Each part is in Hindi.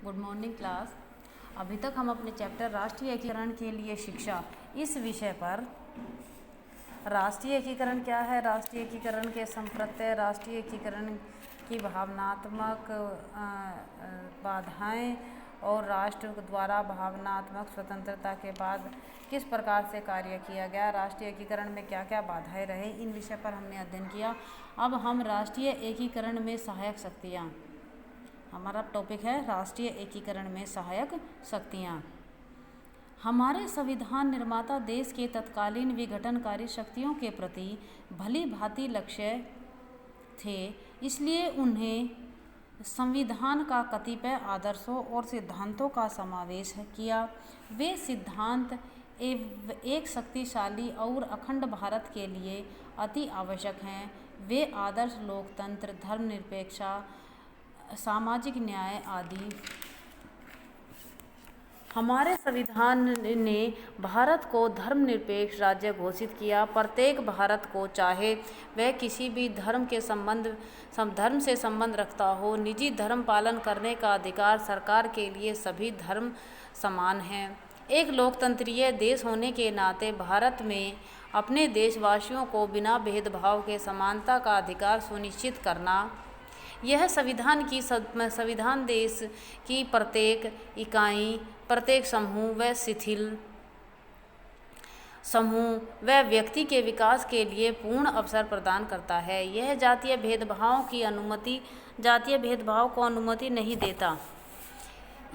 Good morning class. अभी तक हम अपने चैप्टर राष्ट्रीय एकीकरण के लिए शिक्षा इस विषय पर राष्ट्रीय एकीकरण क्या है, राष्ट्रीय एकीकरण के संप्रत्यय, राष्ट्रीय एकीकरण की भावनात्मक बाधाएं और राष्ट्र द्वारा भावनात्मक स्वतंत्रता के बाद किस प्रकार से कार्य किया गया, राष्ट्रीय एकीकरण में क्या क्या बाधाएं रहे, इन विषय पर हमने अध्ययन किया। अब हम राष्ट्रीय एकीकरण में सहायक शक्तियाँ, हमारा टॉपिक है राष्ट्रीय एकीकरण में सहायक शक्तियाँ। हमारे संविधान निर्माता देश के तत्कालीन विघटनकारी शक्तियों के प्रति भली भांति लक्ष्य थे, इसलिए उन्हें संविधान का कतिपय आदर्शों और सिद्धांतों का समावेश किया। वे सिद्धांत एक शक्तिशाली और अखंड भारत के लिए अति आवश्यक हैं। वे आदर्श लोकतंत्र, धर्मनिरपेक्षता, सामाजिक न्याय आदि। हमारे संविधान ने भारत को धर्मनिरपेक्ष राज्य घोषित किया। प्रत्येक भारत को, चाहे वह किसी भी धर्म से संबंध रखता हो, निजी धर्म पालन करने का अधिकार। सरकार के लिए सभी धर्म समान हैं। एक लोकतंत्रीय देश होने के नाते भारत में अपने देशवासियों को बिना भेदभाव के समानता का अधिकार सुनिश्चित करना, यह संविधान देश की प्रत्येक इकाई, प्रत्येक समूह व व्यक्ति के विकास के लिए पूर्ण अवसर प्रदान करता है। यह जातीय भेदभाव को अनुमति नहीं देता।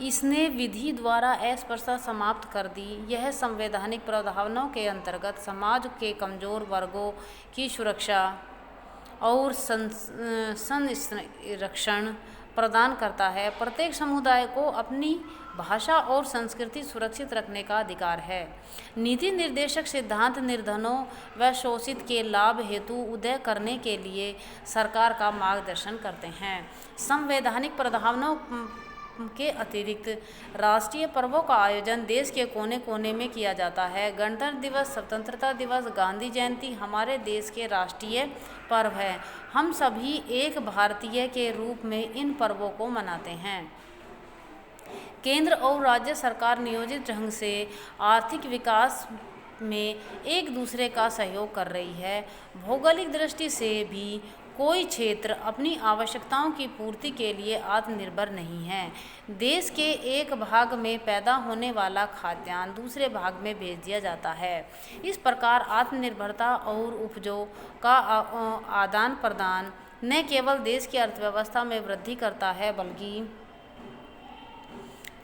इसने विधि द्वारा अस्पृश्यता समाप्त कर दी। यह संवैधानिक प्रावधानों के अंतर्गत समाज के कमजोर वर्गों की सुरक्षा और संरक्षण प्रदान करता है। प्रत्येक समुदाय को अपनी भाषा और संस्कृति सुरक्षित रखने का अधिकार है। नीति निर्देशक सिद्धांत निर्धनों व शोषित के लाभ हेतु उदय करने के लिए सरकार का मार्गदर्शन करते हैं। संवैधानिक प्रावधानों के अतिरिक्त राष्ट्रीय पर्वों का आयोजन देश के कोने कोने में किया जाता है। गणतंत्र दिवस, स्वतंत्रता दिवस, गांधी जयंती हमारे देश के राष्ट्रीय पर्व है। हम सभी एक भारतीय के रूप में इन पर्वों को मनाते हैं। केंद्र और राज्य सरकार नियोजित ढंग से आर्थिक विकास में एक दूसरे का सहयोग कर रही है। भौगोलिक दृष्टि से भी कोई क्षेत्र अपनी आवश्यकताओं की पूर्ति के लिए आत्मनिर्भर नहीं है। देश के एक भाग में पैदा होने वाला खाद्यान्न दूसरे भाग में भेज दिया जाता है। इस प्रकार आत्मनिर्भरता और उपजों का आदान प्रदान न केवल देश की अर्थव्यवस्था में वृद्धि करता है, बल्कि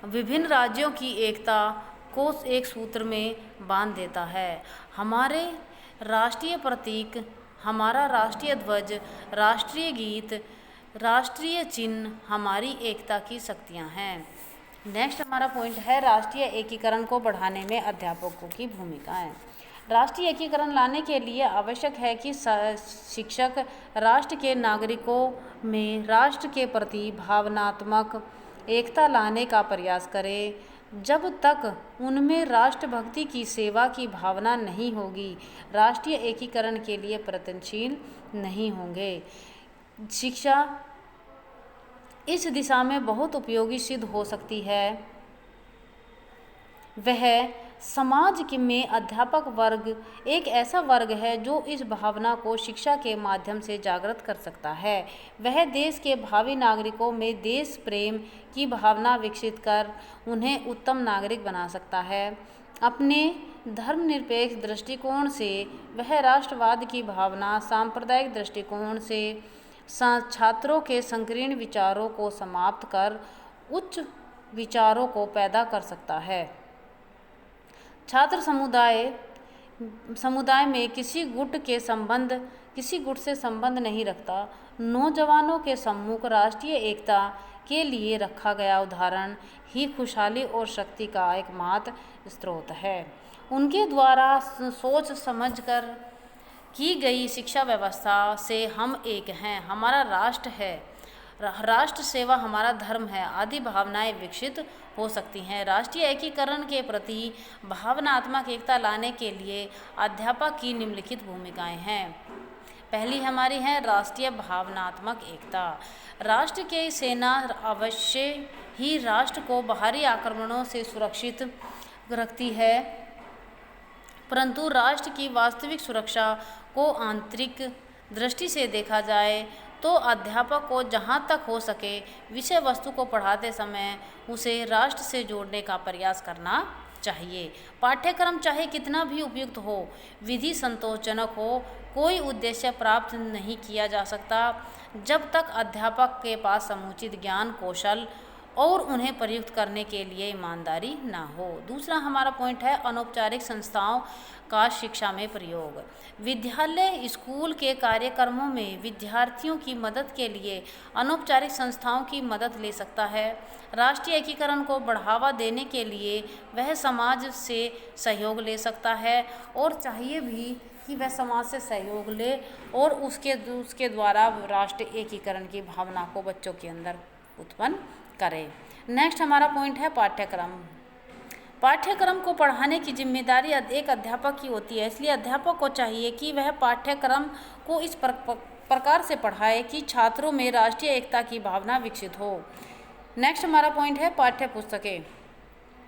विभिन्न राज्यों की एकता को एक सूत्र में बांध देता है। हमारे राष्ट्रीय प्रतीक, हमारा राष्ट्रीय ध्वज, राष्ट्रीय गीत, राष्ट्रीय चिन्ह हमारी एकता की शक्तियाँ हैं। नेक्स्ट हमारा पॉइंट है राष्ट्रीय एकीकरण को बढ़ाने में अध्यापकों की भूमिकाएं। राष्ट्रीय एकीकरण लाने के लिए आवश्यक है कि शिक्षक राष्ट्र के नागरिकों में राष्ट्र के प्रति भावनात्मक एकता लाने का प्रयास करें। जब तक उनमें राष्ट्रभक्ति की सेवा की भावना नहीं होगी, राष्ट्रीय एकीकरण के लिए प्रयत्नशील नहीं होंगे। शिक्षा इस दिशा में बहुत उपयोगी सिद्ध हो सकती है। वह समाज में अध्यापक वर्ग एक ऐसा वर्ग है जो इस भावना को शिक्षा के माध्यम से जागृत कर सकता है। वह देश के भावी नागरिकों में देश प्रेम की भावना विकसित कर उन्हें उत्तम नागरिक बना सकता है। अपने धर्मनिरपेक्ष दृष्टिकोण से वह राष्ट्रवाद की भावना, सांप्रदायिक दृष्टिकोण से छात्रों के संकीर्ण विचारों को समाप्त कर उच्च विचारों को पैदा कर सकता है। छात्र समुदाय में किसी गुट से संबंध नहीं रखता। नौजवानों के सम्मुख राष्ट्रीय एकता के लिए रखा गया उदाहरण ही खुशहाली और शक्ति का एकमात्र स्रोत है। उनके द्वारा सोच समझकर की गई शिक्षा व्यवस्था से हम एक हैं, हमारा राष्ट्र है, राष्ट्र सेवा हमारा धर्म है आदि भावनाएं विकसित हो सकती हैं। राष्ट्रीय एकीकरण के प्रति भावनात्मक एकता लाने के लिए अध्यापक की निम्नलिखित भूमिकाएं हैं। पहली हमारी है राष्ट्रीय भावनात्मक एकता। राष्ट्र की सेना अवश्य ही राष्ट्र को बाहरी आक्रमणों से सुरक्षित रखती है, परंतु राष्ट्र की वास्तविक सुरक्षा को आंतरिक दृष्टि से देखा जाए तो अध्यापक को जहाँ तक हो सके विषय वस्तु को पढ़ाते समय उसे राष्ट्र से जोड़ने का प्रयास करना चाहिए। पाठ्यक्रम चाहे कितना भी उपयुक्त हो, विधि संतोषजनक हो, कोई उद्देश्य प्राप्त नहीं किया जा सकता जब तक अध्यापक के पास समुचित ज्ञान, कौशल और उन्हें प्रयुक्त करने के लिए ईमानदारी ना हो। दूसरा हमारा पॉइंट है अनौपचारिक संस्थाओं का शिक्षा में प्रयोग। विद्यालय, स्कूल के कार्यक्रमों में विद्यार्थियों की मदद के लिए अनौपचारिक संस्थाओं की मदद ले सकता है। राष्ट्रीय एकीकरण को बढ़ावा देने के लिए वह समाज से सहयोग ले सकता है और चाहिए भी कि वह समाज से सहयोग ले और उसके द्वारा राष्ट्र एकीकरण की भावना को बच्चों के अंदर उत्पन्न करें। नेक्स्ट हमारा पॉइंट है पाठ्यक्रम। पाठ्यक्रम को पढ़ाने की जिम्मेदारी एक अध्यापक की होती है, इसलिए अध्यापक को चाहिए कि वह पाठ्यक्रम को इस प्रकार से पढ़ाए कि छात्रों में राष्ट्रीय एकता की भावना विकसित हो। नेक्स्ट हमारा पॉइंट है पाठ्य पुस्तकें।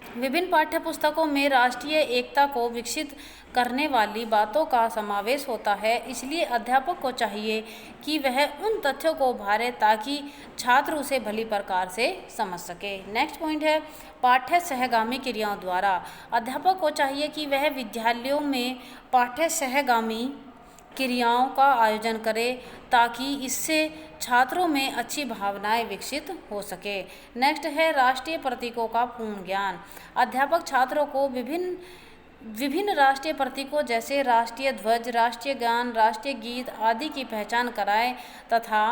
विभिन्न पाठ्यपुस्तकों में राष्ट्रीय एकता को विकसित करने वाली बातों का समावेश होता है, इसलिए अध्यापक को चाहिए कि वह उन तथ्यों को उभारे ताकि छात्र उसे भली प्रकार से समझ सके। नेक्स्ट पॉइंट है पाठ्य सहगामी क्रियाओं द्वारा। अध्यापक को चाहिए कि वह विद्यालयों में पाठ्य सहगामी क्रियाओं का आयोजन करे ताकि इससे छात्रों में अच्छी भावनाएं विकसित हो सके। नेक्स्ट है राष्ट्रीय प्रतीकों का पूर्ण ज्ञान। अध्यापक छात्रों को विभिन्न राष्ट्रीय प्रतीकों जैसे राष्ट्रीय ध्वज, राष्ट्रीय गान, राष्ट्रीय गीत आदि की पहचान कराए तथा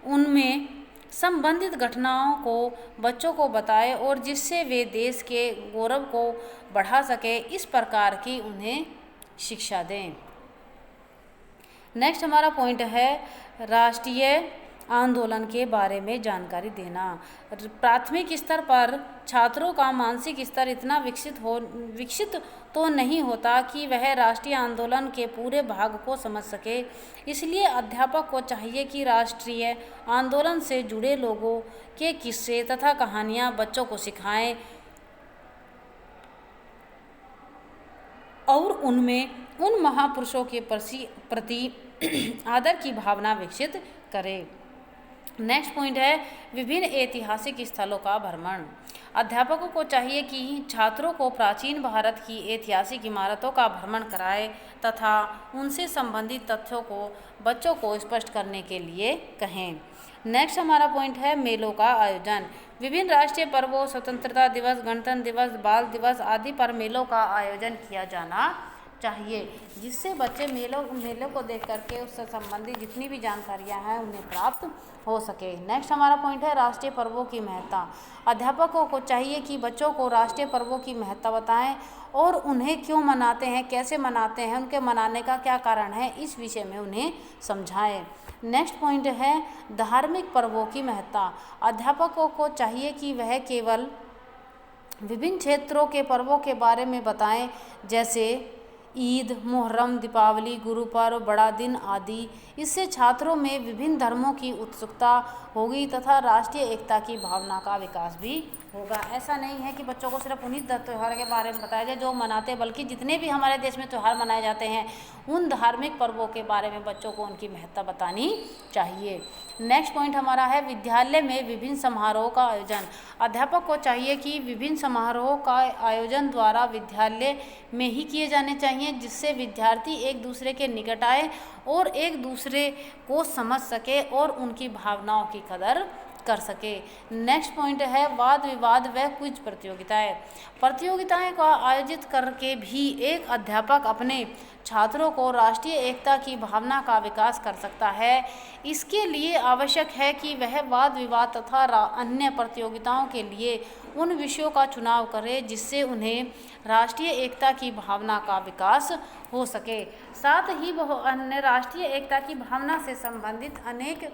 उनमें संबंधित घटनाओं को बच्चों को बताए और जिससे वे देश के गौरव को बढ़ा सके, इस प्रकार की उन्हें शिक्षा दें। नेक्स्ट हमारा पॉइंट है राष्ट्रीय आंदोलन के बारे में जानकारी देना। प्राथमिक स्तर पर छात्रों का मानसिक स्तर इतना विकसित तो नहीं होता कि वह राष्ट्रीय आंदोलन के पूरे भाग को समझ सके, इसलिए अध्यापक को चाहिए कि राष्ट्रीय आंदोलन से जुड़े लोगों के किस्से तथा कहानियाँ बच्चों को सिखाएं और उनमें उन महापुरुषों के प्रति आदर की भावना विकसित करें। नेक्स्ट पॉइंट है विभिन्न ऐतिहासिक स्थलों का भ्रमण। अध्यापकों को चाहिए कि छात्रों को प्राचीन भारत की ऐतिहासिक इमारतों का भ्रमण कराए तथा उनसे संबंधित तथ्यों को बच्चों को स्पष्ट करने के लिए कहें। नेक्स्ट हमारा पॉइंट है मेलों का आयोजन। विभिन्न राष्ट्रीय पर्वों, स्वतंत्रता दिवस, गणतंत्र दिवस, बाल दिवस आदि पर मेलों का आयोजन किया जाना चाहिए, जिससे बच्चे मेलों को देख करके उससे संबंधित जितनी भी जानकारियां हैं उन्हें प्राप्त हो सके। नेक्स्ट हमारा पॉइंट है राष्ट्रीय पर्वों की महत्ता। अध्यापकों को चाहिए कि बच्चों को राष्ट्रीय पर्वों की महत्ता बताएं और उन्हें क्यों मनाते हैं, कैसे मनाते हैं, उनके मनाने का क्या कारण है, इस विषय में उन्हें समझाएं। नेक्स्ट पॉइंट है धार्मिक पर्वों की महत्ता। अध्यापकों को चाहिए कि वह केवल विभिन्न क्षेत्रों के पर्वों के बारे में बताएं, जैसे ईद, मुहर्रम, दीपावली, गुरु पर्व, बड़ा दिन आदि। इससे छात्रों में विभिन्न धर्मों की उत्सुकता होगी तथा राष्ट्रीय एकता की भावना का विकास भी होगा। ऐसा नहीं है कि बच्चों को सिर्फ उन्हीं त्यौहार के बारे में बताया जाए जो मनाते, बल्कि जितने भी हमारे देश में त्यौहार मनाए जाते हैं उन धार्मिक पर्वों के बारे में बच्चों को उनकी महत्ता बतानी चाहिए। नेक्स्ट पॉइंट हमारा है विद्यालय में विभिन्न समारोह का आयोजन। अध्यापक को चाहिए कि विभिन्न समारोह का आयोजन द्वारा विद्यालय में ही किए जाने चाहिए, जिससे विद्यार्थी एक दूसरे के निकट आए और एक दूसरे को समझ सके और उनकी भावनाओं की कदर कर सके। नेक्स्ट पॉइंट है वाद विवाद व क्विज प्रतियोगिताएं का आयोजित करके भी एक अध्यापक अपने छात्रों को राष्ट्रीय एकता की भावना का विकास कर सकता है। इसके लिए आवश्यक है कि वह वाद विवाद तथा अन्य प्रतियोगिताओं के लिए उन विषयों का चुनाव करे जिससे उन्हें राष्ट्रीय एकता की भावना का विकास हो सके। साथ ही अन्य राष्ट्रीय एकता की भावना से संबंधित अनेक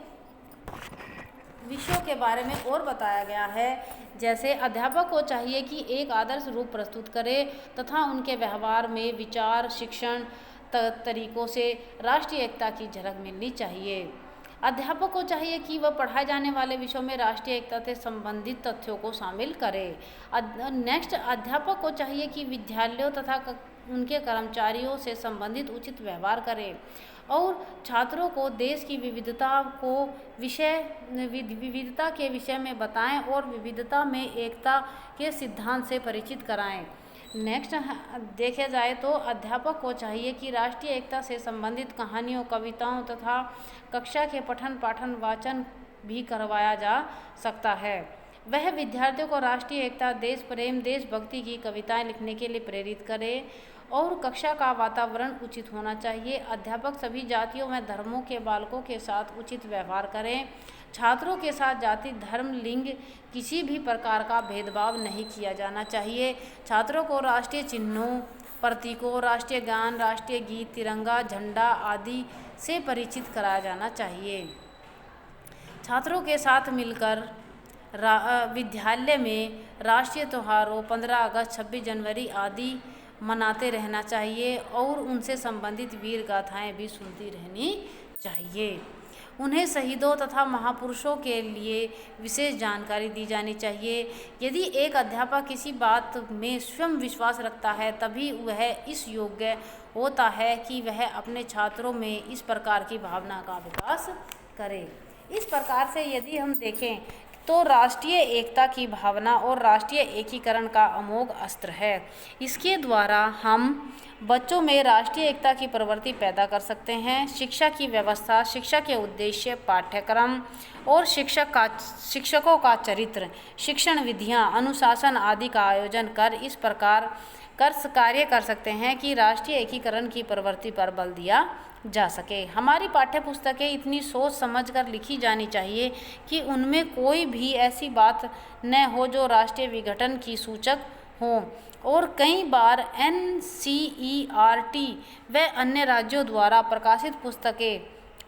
विषयों के बारे में और बताया गया है, जैसे अध्यापक को चाहिए कि एक आदर्श रूप प्रस्तुत करे तथा उनके व्यवहार में विचार, शिक्षण तरीकों से राष्ट्रीय एकता की झलक मिलनी चाहिए। अध्यापक को चाहिए कि वह पढ़ाए जाने वाले विषयों में राष्ट्रीय एकता से संबंधित तथ्यों को शामिल करे। नेक्स्ट, अध्यापक को चाहिए कि विद्यालयों तथा उनके कर्मचारियों से संबंधित उचित व्यवहार करे और छात्रों को देश की विविधता के विषय में बताएं और विविधता में एकता के सिद्धांत से परिचित कराएं। नेक्स्ट देखे जाए तो अध्यापक को चाहिए कि राष्ट्रीय एकता से संबंधित कहानियों, कविताओं तथा कक्षा के पठन पाठन वाचन भी करवाया जा सकता है। वह विद्यार्थियों को राष्ट्रीय एकता, देश प्रेम, देशभक्ति की कविताएं लिखने के लिए प्रेरित करे और कक्षा का वातावरण उचित होना चाहिए। अध्यापक सभी जातियों व धर्मों के बालकों के साथ उचित व्यवहार करें। छात्रों के साथ जाति, धर्म, लिंग किसी भी प्रकार का भेदभाव नहीं किया जाना चाहिए। छात्रों को राष्ट्रीय चिन्हों, प्रतीकों, राष्ट्रीय गान, राष्ट्रीय गीत, तिरंगा, झंडा आदि से परिचित कराया जाना चाहिए। छात्रों के साथ मिलकर विद्यालय में राष्ट्रीय त्योहारों 15 अगस्त, 26 जनवरी आदि मनाते रहना चाहिए और उनसे संबंधित वीर गाथाएं भी सुनती रहनी चाहिए। उन्हें शहीदों तथा महापुरुषों के लिए विशेष जानकारी दी जानी चाहिए। यदि एक अध्यापक किसी बात में स्वयं विश्वास रखता है तभी वह इस योग्य होता है कि वह अपने छात्रों में इस प्रकार की भावना का विकास करे। इस प्रकार से यदि हम देखें तो राष्ट्रीय एकता की भावना और राष्ट्रीय एकीकरण का अमोघ अस्त्र है। इसके द्वारा हम बच्चों में राष्ट्रीय एकता की प्रवृत्ति पैदा कर सकते हैं। शिक्षा की व्यवस्था, शिक्षा के उद्देश्य, पाठ्यक्रम और शिक्षकों का चरित्र, शिक्षण विधियां, अनुशासन आदि का आयोजन कर इस प्रकार कार्य कर सकते हैं कि राष्ट्रीय एकीकरण की प्रवृत्ति पर बल दिया जा सके। हमारी पाठ्य पुस्तकें इतनी सोच समझ कर लिखी जानी चाहिए कि उनमें कोई भी ऐसी बात न हो जो राष्ट्रीय विघटन की सूचक हो। और कई बार NCERT व अन्य राज्यों द्वारा प्रकाशित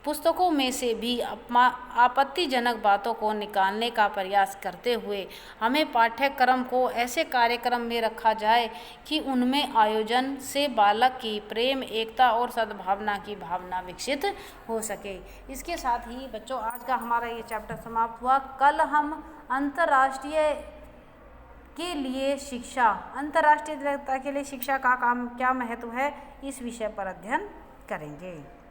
पुस्तकों में से भी आपत्तिजनक बातों को निकालने का प्रयास करते हुए हमें पाठ्यक्रम को ऐसे कार्यक्रम में रखा जाए कि उनमें आयोजन से बालक की प्रेम, एकता और सद्भावना की भावना विकसित हो सके। इसके साथ ही बच्चों आज का हमारा ये चैप्टर समाप्त हुआ। कल हम अंतर्राष्ट्रीय के लिए शिक्षा, अंतर्राष्ट्रीय के लिए शिक्षा का क्या महत्व है, इस विषय पर अध्ययन करेंगे।